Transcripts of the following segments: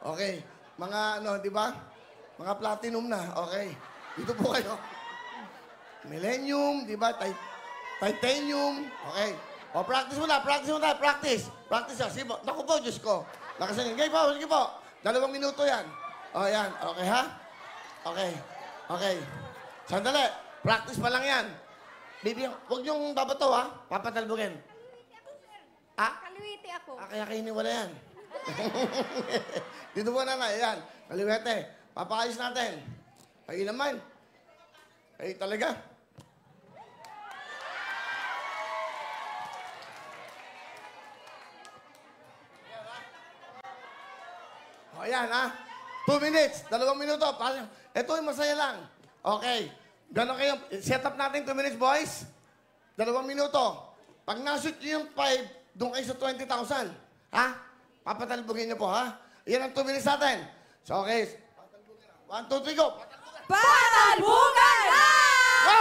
Okay. Mga ano, di ba? Mga platinum na. Okay. Dito po kayo. Millennium, di ba? Titanium. Okay. O, practice muna. Practice. Practice. Sige po. Naku po, Diyos ko. Lakasan yun. Sige po. 2 minuto yan. O, yan. Okay, ha? Okay. Sandali. Practice pa lang yan. Bibigyan, huwag niyong babato, ha? Papatalbugin. Kaliwiti ako. Kaya kayo wala yan. Dito po na, yan. Kaliwete. Papakayos natin. Kayo naman. Kayo talaga. O, yan, ha? 2 minutes. 2 minuto. Ito yung masaya lang. Okay. Ganon kayo. Set up natin 2 minutes, boys. 2 minuto. Pag nashoot nyo yung 5, doon kayo sa 20,000. Ha? Papatalbugin nyo po, ha? Yan ang 2 minutes natin. So, okay. 1, 2, 3, go! Patalbugan na! Go!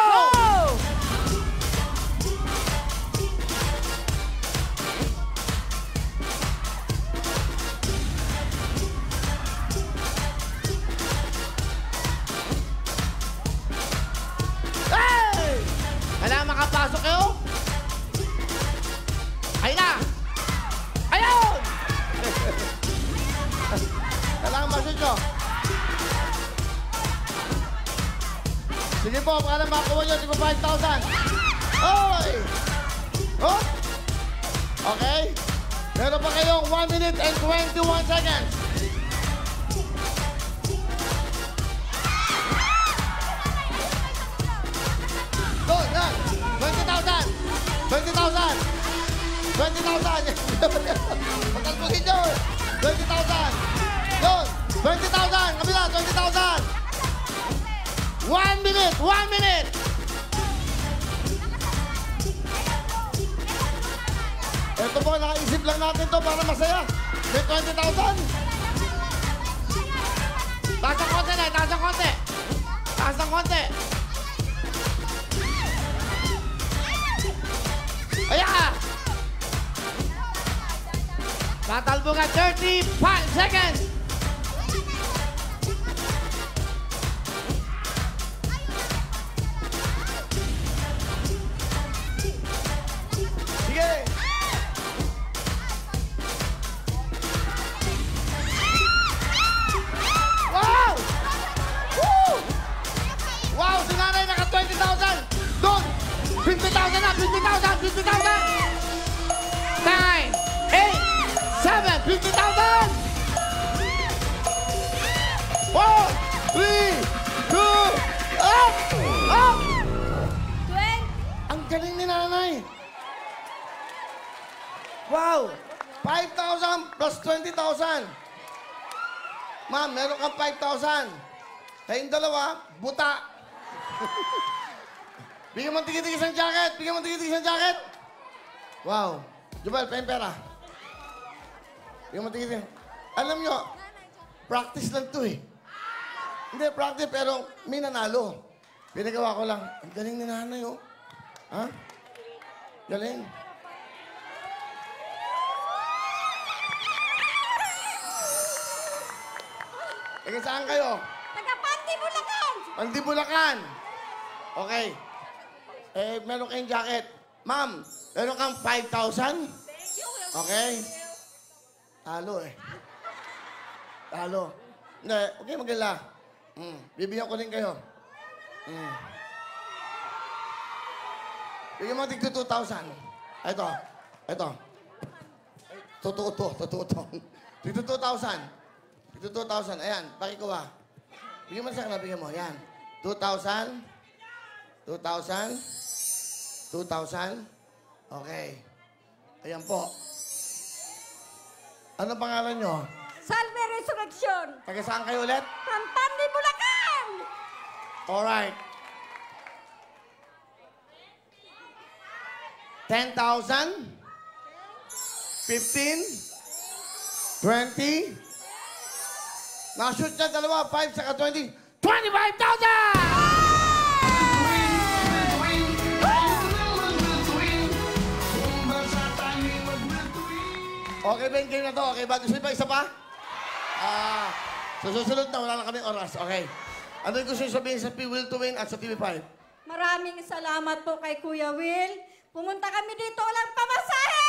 Hey! Kailangan makapasok kayo? Ayun na! Ayun! Kailangan masok nyo. Sige po, para makakuha nyo, tipo 5,000. Oy! Oh! Okay. Meron pa kayong 1 minute and 21 seconds. Go, yan. 20,000. 20,000. 20,000. Pagkalpugin nyo. 20,000. Yun. 20,000. Kabila, 20,000. 1 minute! 1 minute! Ito po, nakaisip lang natin to para masaya. May 20,000. Taas ang konti na, taas ang konti. Taas ang konti. Ayan! Tatalbungan 35 seconds. Doon! 50,000 na! 50,000! 50,000! 9! 8! 7! 50,000! 4! 3! 2! Up! Up! 20! Ang galing ni nanay! Wow! 5,000 plus 20,000! Ma'am, meron kang 5,000. Kayong dalawa, buta. Bigyan mo tigit-tigit ng jacket! Bigyan mo tigit-tigit ng jacket! Wow! Jubel, pera. Bigyan mo tigit-tigit. Alam nyo, practice lang to eh. Hindi, practice, pero may nanalo. Pinagawa ko lang. Ang galing ni nanay, oh. Ha? Galing. Taga saan kayo? Taga Pandibulacan! Pandibulacan. Okay. Meron kayong jacket. Ma'am, meron kang 5,000? Okay. Talo eh. Talo. Hindi, okay magala. Bibigyan ko rin kayo. Bigyan mo tig 2,000. Ito. Totoo to. Tig 2,000. Tig 2,000. Ayan, pakikuha. Bigyan mo sa kanila, bigyan mo. Ayan. 2,000. 2,000. 2,000. Okay. Ayan po. Ano pangalan nyo? Salve Resurrection! Taga saan kayo ulit? From Pandibulacan! Alright. 10,000? 15? 20? Nashoot na dalawa, 5 saka 20. 25,000! Okay ba yung game na to? Okay ba? Gusto niyo pa isa pa? Sa susunod na, wala na kaming oras. Okay. Ano yung gusto nyo sabihin sa Will to Win at sa TV5? Maraming salamat po kay Kuya Will. Pumunta kami dito walang pamasahe!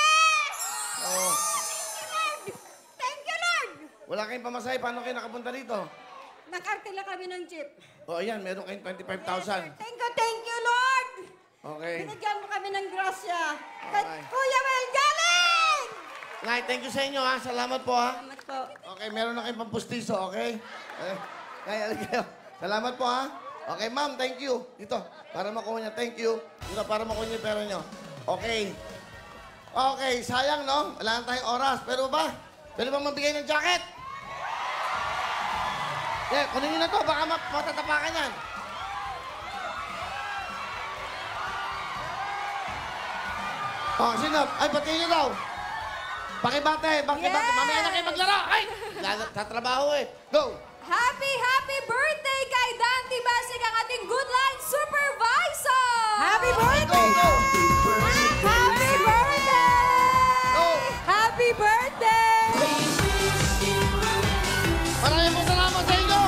Oo. Thank you, Lord! Wala kayong pamasahe. Paano kayo nakapunta dito? Nakartila kami ng jeep. O, ayan. Meron kayong 25,000. Thank you, Lord! Okay. Binigyan mo kami ng grasya. Kay Okay. Kuya Will, galing! Nay, thank you sa inyo, ha. Salamat po, ha. Salamat po. Okay, meron na kayong pampustiso, okay? Nay, alin kayo. Salamat po, ha. Okay, ma'am, thank you. Dito, para makuha niya. Thank you. Dito, para makuha niya yung pera niyo. Okay. Okay, sayang, no? Wala na tayong oras. Pero ba? Pwede ba mabigay ng jacket? Yeah, kunin niyo na to. Baka matatapakan yan. Oh, sino? Ay, pati niyo daw. Pakibate. Yes! Mamaya na kayo maglaro. Ay! Tatrabaho eh. Go! Happy birthday kay Dante Basig, ang ating Good Line Supervisor! Happy Go, go! Happy birthday! Go! Happy birthday! Maraming salamat sa inyo!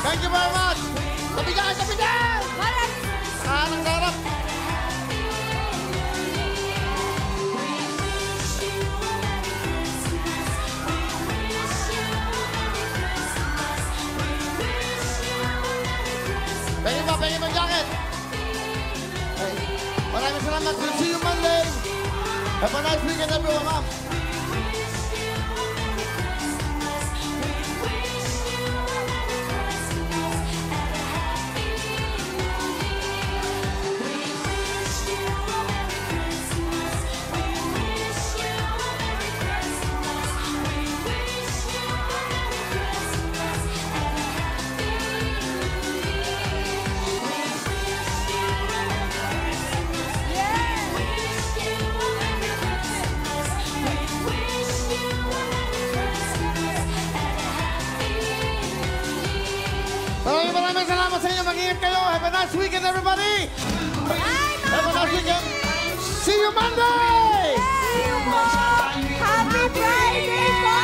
Thank you very much! Tabigan! Tabigan! Sakalang sarap! Pengen mo jacket! Okay. Maraming salamat! We'll see you Monday! Have a nice weekend everyone, ma'am! Maraming salamat sa inyo. Mag-ingat kayo. Have a nice weekend, everybody. Have a nice weekend. See you Monday! Happy Friday po!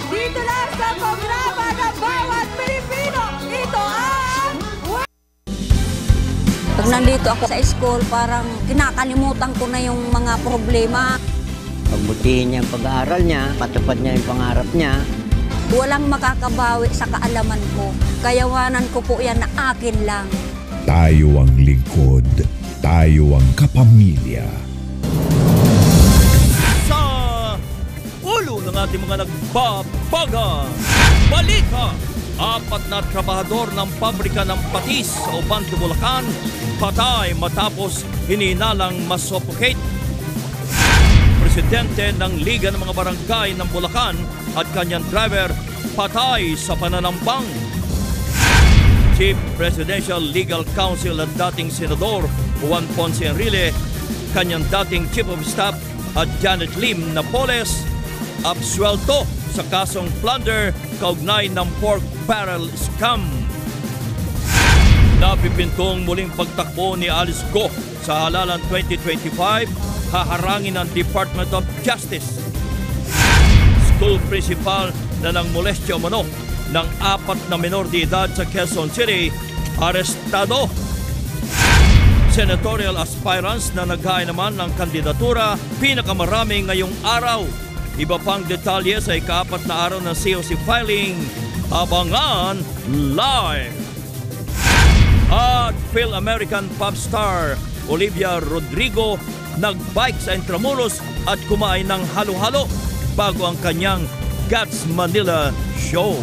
Dito lang sa programa ng bawat Pilipino. Ito ang... Pag nandito ako sa school, parang kinakalimutan ko na yung mga problema. Pagbutihin niya ang pag-aaral niya, patupad niya yung pangarap niya. Walang makakabawi sa kaalaman ko. Kayawanan ko po yan na akin lang. Tayo ang lingkod. Tayo ang kapamilya. Sa ulo ng ating mga nagbabaga, balita! 4 na trabahador ng pabrika ng patis sa Obando, Bulacan, patay matapos hininalang masuffocate. Presidente ng Liga ng mga Barangay ng Bulacan at kanyang driver patay sa pananambang. Chief Presidential Legal Counsel at dating Senador Juan Ponce Enrile, kanyang dating Chief of Staff at Janet Lim Napoles, absuelto sa kasong plunder kaugnay ng pork barrel scam. Napipintong muling pagtakbo ni Alice Go sa halalan 2025, haharangin ng Department of Justice. School principal na nang molestya umano ng 4 na menor de edad sa Quezon City, arestado. Senatorial aspirants na naghain naman ng kandidatura, pinakamarami ngayong araw. Iba pang detalye sa ika-4 na araw ng COC filing. Abangan live! At Phil-American pop star Olivia Rodrigo nagbike sa Intramuros at kumain ng halo-halo bago ang kanyang Gats Manila show.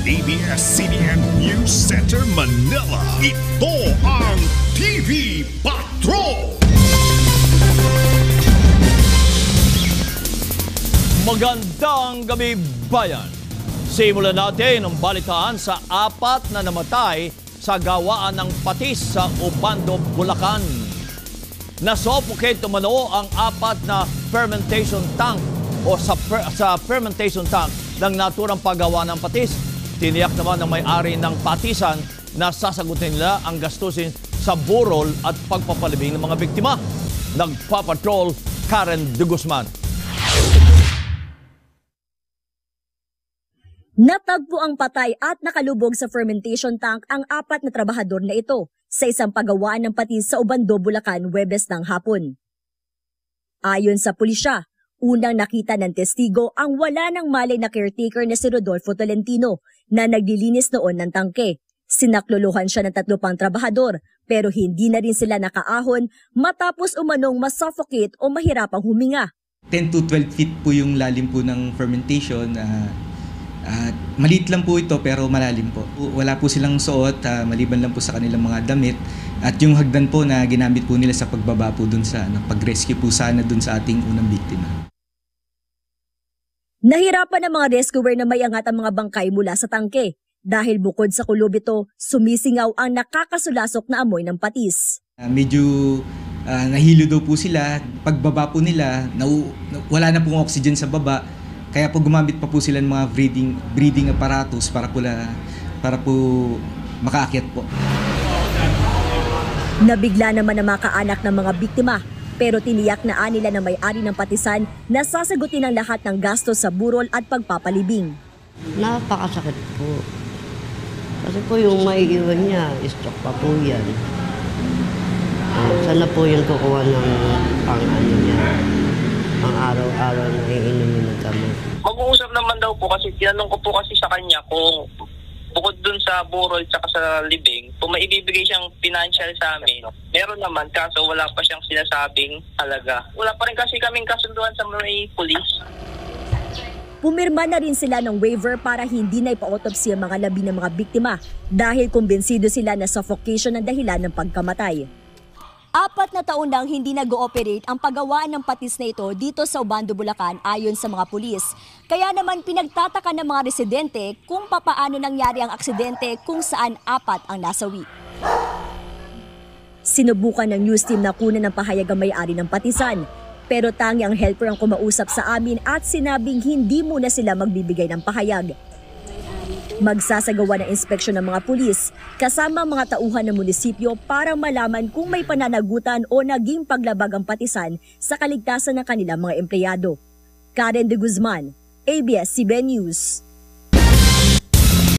ABS-CBN News Center, Manila. Ito ang TV Patrol! Magandang gabi, bayan! Simulan natin ang balitaan sa 4 na namatay sa gawaan ng patis sa Obando, Bulacan. Nasuffocate umano ang 4 na fermentation tank o sa fermentation tank ng naturang paggawa ng patis. Tiniyak naman ng may-ari ng patisan na sasagutin nila ang gastusin sa burol at pagpapalibing ng mga biktima. Nagpapatrol Karen de Guzman. Natagpo ang patay at nakalubog sa fermentation tank ang 4 na trabahador na ito sa isang paggawaan ng patis sa Obando, Bulacan, Huwebes ng hapon. Ayon sa pulisya, unang nakita ng testigo ang wala ng malay na caretaker na si Rodolfo Tolentino na naglilinis noon ng tangke. Sinakluluhan siya ng 3 pang trabahador pero hindi na rin sila nakaahon matapos umanong masuffocate o mahirapang huminga. 10 to 12 feet po yung lalim po ng fermentation. Maliit lang po ito pero malalim po. Wala po silang suot, maliban lang po sa kanilang mga damit. At yung hagdan po na ginamit po nila sa pagbaba po dun sa pag-rescue po sana dun sa ating unang biktima. Nahirapan ng mga rescuer na may angat ang mga bangkay mula sa tangke. Dahil bukod sa kulob ito, sumisingaw ang nakakasulasok na amoy ng patis. Medyo nahilo daw po sila. Pagbaba po nila, wala na pong oxygen sa baba. Kaya po gumamit pa po sila ng mga breathing apparatus para po makaakyat po. Nabigla naman ang mga kaanak ng mga biktima, pero tiniyak na nila na may-ari ng patisan na sasagutin ang lahat ng gastos sa burol at pagpapalibing. Napakasakit po. Kasi po yung maiiwan niya, stroke pa po yan. Sana po yung kukuha ng pang-ano niya. Ang araw-araw na iinumin ng gamot. Mag-uusap naman daw po kasi tinanong ko po kasi sa kanya kung bukod dun sa burol at sa libing, kung may ibibigay siyang financial sa amin. Meron naman kaso wala pa siyang sinasabing halaga. Wala pa rin kasi kaming kasunduan sa may pulis. Pumirma na rin sila ng waiver para hindi na ipa-autopsy ang mga labi ng mga biktima dahil kumbinsido sila na suffocation ang dahilan ng pagkamatay. 4 na taon nang hindi nag-ooperate ang paggawaan ng patis na ito dito sa Obando, Bulacan ayon sa mga pulis. Kaya naman pinagtataka ng mga residente kung papaano nangyari ang aksidente kung saan 4 ang nasawi. Sinubukan ng news team na kunan ng pahayag ang may-ari ng patisan. Pero tangi ang helper ang kumausap sa amin at sinabing hindi muna sila magbibigay ng pahayag. Magsasagawa ng inspeksyon ng mga pulis kasama ang mga tauhan ng munisipyo para malaman kung may pananagutan o naging paglabag ang patisan sa kaligtasan ng kanilang mga empleyado. Karen de Guzman, ABS-CBN News.